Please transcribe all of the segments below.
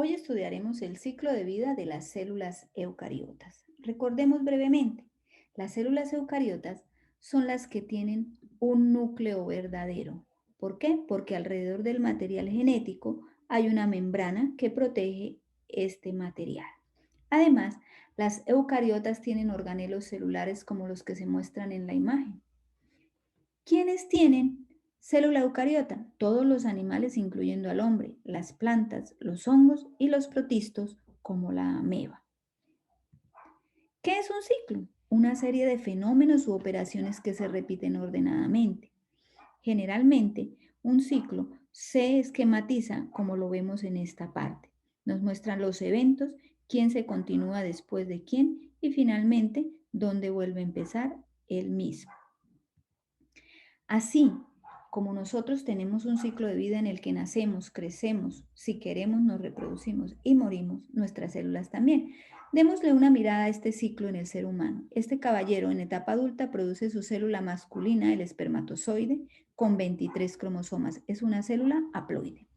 Hoy estudiaremos el ciclo de vida de las células eucariotas. Recordemos brevemente, las células eucariotas son las que tienen un núcleo verdadero. ¿Por qué? Porque alrededor del material genético hay una membrana que protege este material. Además, las eucariotas tienen organelos celulares como los que se muestran en la imagen. ¿Quiénes tienen célula eucariota? Todos los animales, incluyendo al hombre, las plantas, los hongos y los protistos, como la ameba. ¿Qué es un ciclo? Una serie de fenómenos u operaciones que se repiten ordenadamente. Generalmente, un ciclo se esquematiza como lo vemos en esta parte. Nos muestran los eventos, quién se continúa después de quién y finalmente dónde vuelve a empezar el mismo. Así como nosotros tenemos un ciclo de vida en el que nacemos, crecemos, si queremos nos reproducimos y morimos, nuestras células también. Démosle una mirada a este ciclo en el ser humano. Este caballero en etapa adulta produce su célula masculina, el espermatozoide, con 23 cromosomas. Es una célula haploide.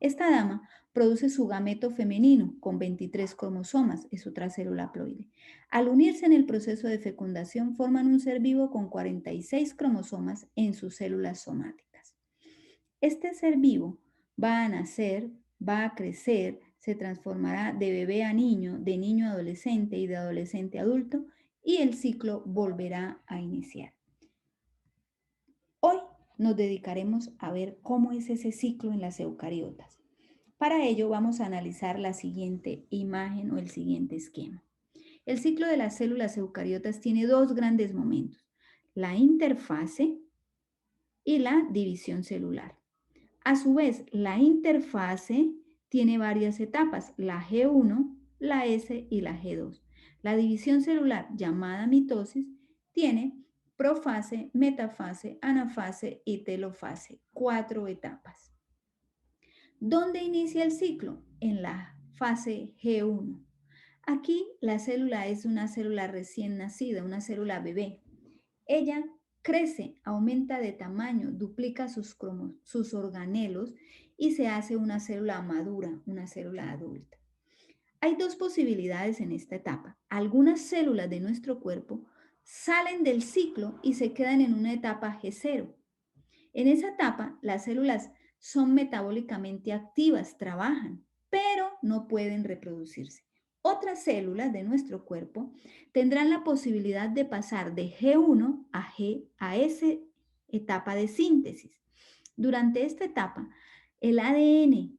Esta dama produce su gameto femenino con 23 cromosomas, es otra célula haploide. Al unirse en el proceso de fecundación forman un ser vivo con 46 cromosomas en sus células somáticas. Este ser vivo va a nacer, va a crecer, se transformará de bebé a niño, de niño a adolescente y de adolescente a adulto y el ciclo volverá a iniciar. Hoy nos dedicaremos a ver cómo es ese ciclo en las eucariotas. Para ello vamos a analizar la siguiente imagen o el siguiente esquema. El ciclo de las células eucariotas tiene dos grandes momentos, la interfase y la división celular. A su vez, la interfase tiene varias etapas, la G1, la S y la G2. La división celular, llamada mitosis, tiene profase, metafase, anafase y telofase, 4 etapas. ¿Dónde inicia el ciclo? En la fase G1. Aquí la célula es una célula recién nacida, una célula bebé. Ella crece, aumenta de tamaño, duplica sus organelos y se hace una célula madura, una célula adulta. Hay dos posibilidades en esta etapa. Algunas células de nuestro cuerpo salen del ciclo y se quedan en una etapa G0. En esa etapa, las células son metabólicamente activas, trabajan, pero no pueden reproducirse. Otras células de nuestro cuerpo tendrán la posibilidad de pasar de G1 a esa etapa de síntesis. Durante esta etapa, el ADN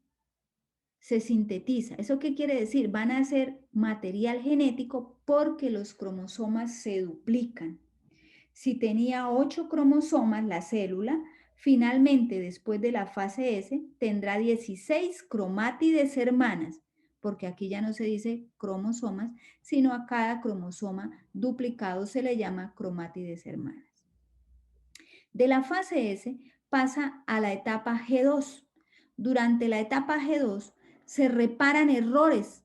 se sintetiza. ¿Eso qué quiere decir? Van a ser material genético porque los cromosomas se duplican. Si tenía 8 cromosomas la célula, finalmente después de la fase S tendrá 16 cromátides hermanas, porque aquí ya no se dice cromosomas, sino a cada cromosoma duplicado se le llama cromátides hermanas. De la fase S pasa a la etapa G2. Durante la etapa G2 se reparan errores.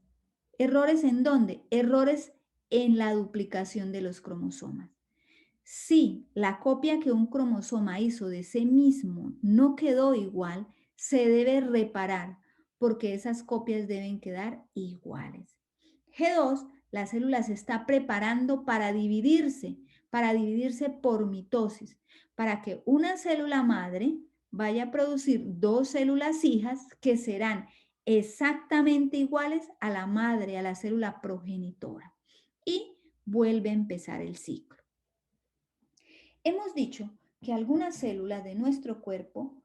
¿Errores en dónde? Errores en la duplicación de los cromosomas. Si la copia que un cromosoma hizo de sí mismo no quedó igual, se debe reparar porque esas copias deben quedar iguales. G2, la célula se está preparando para dividirse por mitosis, para que una célula madre vaya a producir dos células hijas que serán exactamente iguales a la madre, a la célula progenitora. Y vuelve a empezar el ciclo. Hemos dicho que algunas células de nuestro cuerpo,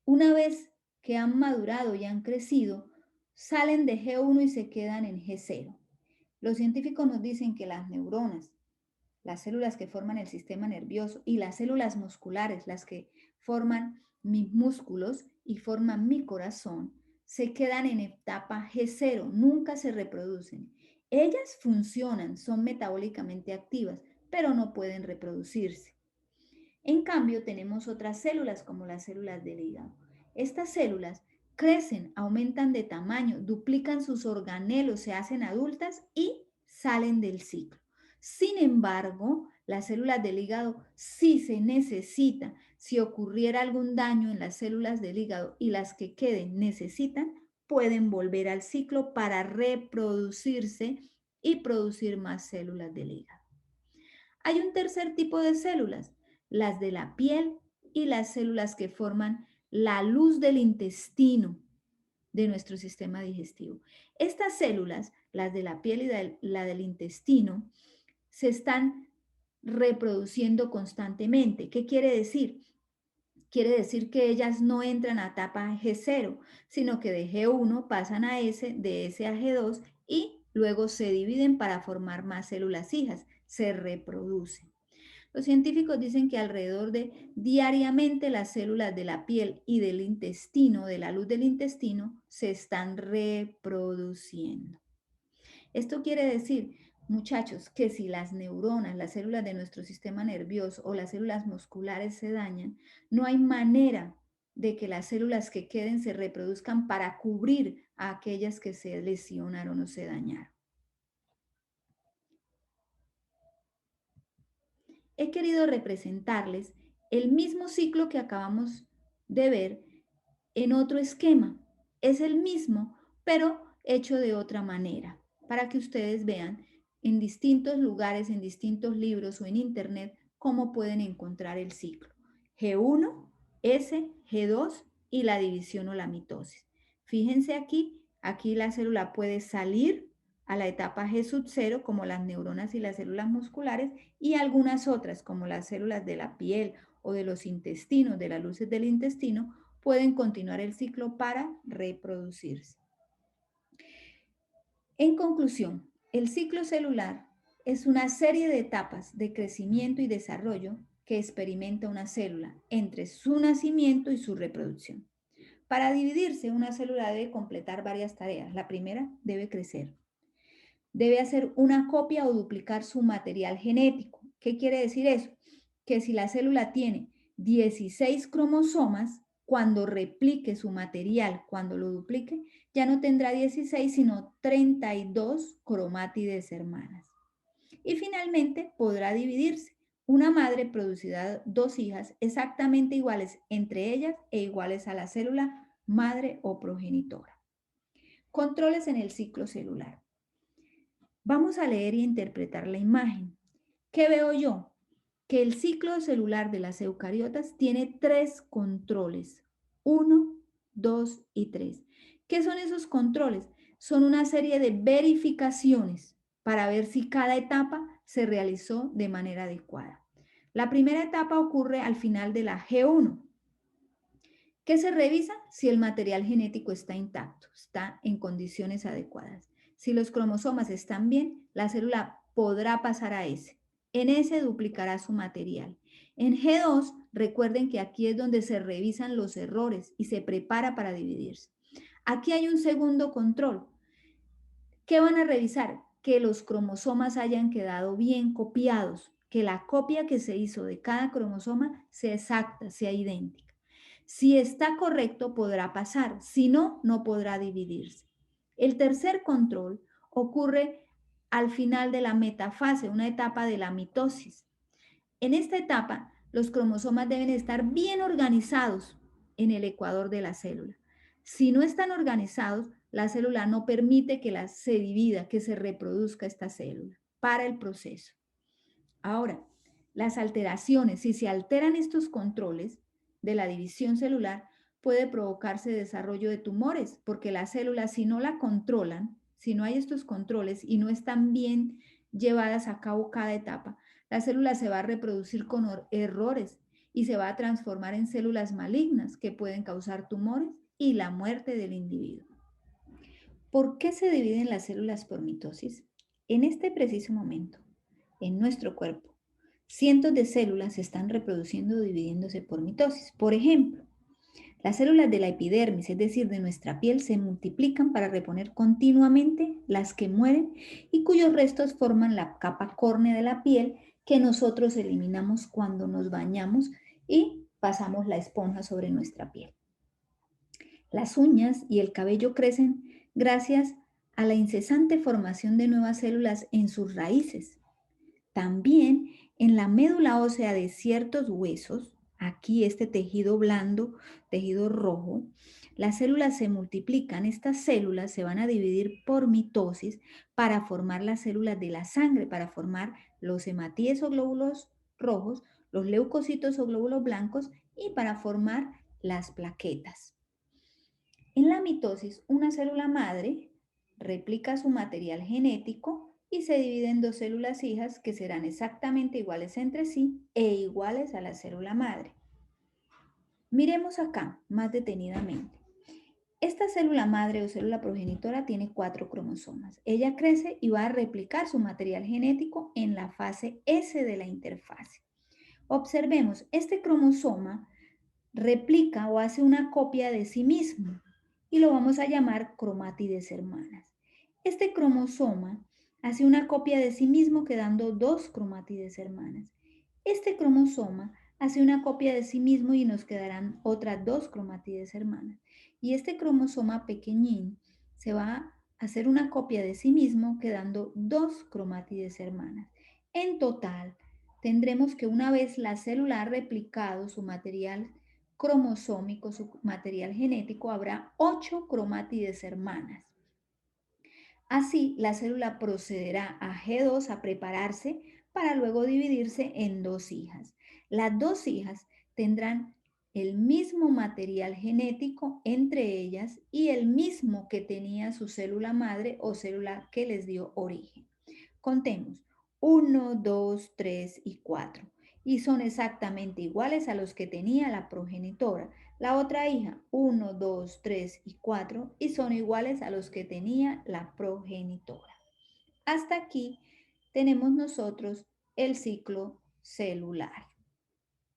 una vez que han madurado y han crecido, salen de G1 y se quedan en G0. Los científicos nos dicen que las neuronas, las células que forman el sistema nervioso y las células musculares, las que forman mis músculos y forman mi corazón, se quedan en etapa G0, nunca se reproducen. Ellas funcionan, son metabólicamente activas, pero no pueden reproducirse. En cambio, tenemos otras células como las células del hígado. Estas células crecen, aumentan de tamaño, duplican sus organelos, se hacen adultas y salen del ciclo. Sin embargo, las células del hígado sí se necesitan. Si ocurriera algún daño en las células del hígado y las que queden necesitan, pueden volver al ciclo para reproducirse y producir más células del hígado. Hay un tercer tipo de células, las de la piel y las células que forman la luz del intestino de nuestro sistema digestivo. Estas células, las de la piel y la del intestino, se están reproduciendo constantemente. ¿Qué quiere decir? Quiere decir que ellas no entran a etapa G0, sino que de G1 pasan a S, de S a G2 y luego se dividen para formar más células hijas, se reproducen. Los científicos dicen que alrededor de diariamente las células de la piel y del intestino, de la luz del intestino, se están reproduciendo. Esto quiere decir, muchachos, que si las neuronas, las células de nuestro sistema nervioso o las células musculares se dañan, no hay manera de que las células que queden se reproduzcan para cubrir a aquellas que se lesionaron o se dañaron. He querido representarles el mismo ciclo que acabamos de ver en otro esquema. Es el mismo, pero hecho de otra manera, para que ustedes vean en distintos lugares, en distintos libros o en internet, cómo pueden encontrar el ciclo. G1, S, G2 y la división o la mitosis. Fíjense aquí la célula puede salir a la etapa G sub 0 como las neuronas y las células musculares y algunas otras como las células de la piel o de los intestinos, de las luces del intestino, pueden continuar el ciclo para reproducirse. En conclusión, el ciclo celular es una serie de etapas de crecimiento y desarrollo que experimenta una célula entre su nacimiento y su reproducción. Para dividirse, una célula debe completar varias tareas. La primera, debe crecer. Debe hacer una copia o duplicar su material genético. ¿Qué quiere decir eso? Que si la célula tiene 16 cromosomas, cuando replique su material, cuando lo duplique, ya no tendrá 16, sino 32 cromátides hermanas. Y finalmente podrá dividirse. Una madre producirá dos hijas exactamente iguales entre ellas e iguales a la célula madre o progenitora. Controles en el ciclo celular. Vamos a leer y interpretar la imagen. ¿Qué veo yo? Que el ciclo celular de las eucariotas tiene 3 controles. 1, 2 y 3. ¿Qué son esos controles? Son una serie de verificaciones para ver si cada etapa se realizó de manera adecuada. La primera etapa ocurre al final de la G1. ¿Qué se revisa? Si el material genético está intacto, está en condiciones adecuadas. Si los cromosomas están bien, la célula podrá pasar a S. En S duplicará su material. En G2, recuerden que aquí es donde se revisan los errores y se prepara para dividirse. Aquí hay un segundo control. ¿Qué van a revisar? Que los cromosomas hayan quedado bien copiados, que la copia que se hizo de cada cromosoma sea exacta, sea idéntica. Si está correcto, podrá pasar. Si no, no podrá dividirse. El tercer control ocurre al final de la metafase, una etapa de la mitosis. En esta etapa, los cromosomas deben estar bien organizados en el ecuador de la célula. Si no están organizados, la célula no permite que se divida, que se reproduzca esta célula para el proceso. Ahora, las alteraciones, si se alteran estos controles de la división celular, puede provocarse desarrollo de tumores, porque las células, si no la controlan, si no hay estos controles y no están bien llevadas a cabo cada etapa, la célula se va a reproducir con errores y se va a transformar en células malignas que pueden causar tumores y la muerte del individuo. ¿Por qué se dividen las células por mitosis? En este preciso momento, en nuestro cuerpo, cientos de células se están reproduciendo o dividiéndose por mitosis. Por ejemplo, las células de la epidermis, es decir, de nuestra piel, se multiplican para reponer continuamente las que mueren y cuyos restos forman la capa córnea de la piel que nosotros eliminamos cuando nos bañamos y pasamos la esponja sobre nuestra piel. Las uñas y el cabello crecen gracias a la incesante formación de nuevas células en sus raíces. También en la médula ósea de ciertos huesos, aquí este tejido blando, tejido rojo, Las células se multiplican, estas células se van a dividir por mitosis para formar las células de la sangre, para formar los hematíes o glóbulos rojos, los leucocitos o glóbulos blancos y para formar las plaquetas. En la mitosis, una célula madre replica su material genético y se divide en dos células hijas que serán exactamente iguales entre sí e iguales a la célula madre. Miremos acá más detenidamente. Esta célula madre o célula progenitora tiene 4 cromosomas. Ella crece y va a replicar su material genético en la fase S de la interfase. Observemos, este cromosoma replica o hace una copia de sí mismo y lo vamos a llamar cromátides hermanas. Este cromosoma hace una copia de sí mismo quedando 2 cromátides hermanas. Este cromosoma hace una copia de sí mismo y nos quedarán otras 2 cromátides hermanas. Y este cromosoma pequeñín se va a hacer una copia de sí mismo quedando 2 cromátides hermanas. En total, tendremos que una vez la célula ha replicado su material cromosómico, su material genético, habrá 8 cromátides hermanas. Así, la célula procederá a G2 a prepararse para luego dividirse en dos hijas. Las dos hijas tendrán el mismo material genético entre ellas y el mismo que tenía su célula madre o célula que les dio origen. Contemos 1, 2, 3 y 4 y son exactamente iguales a los que tenía la progenitora. La otra hija 1, 2, 3 y 4 y son iguales a los que tenía la progenitora. Hasta aquí tenemos nosotros el ciclo celular.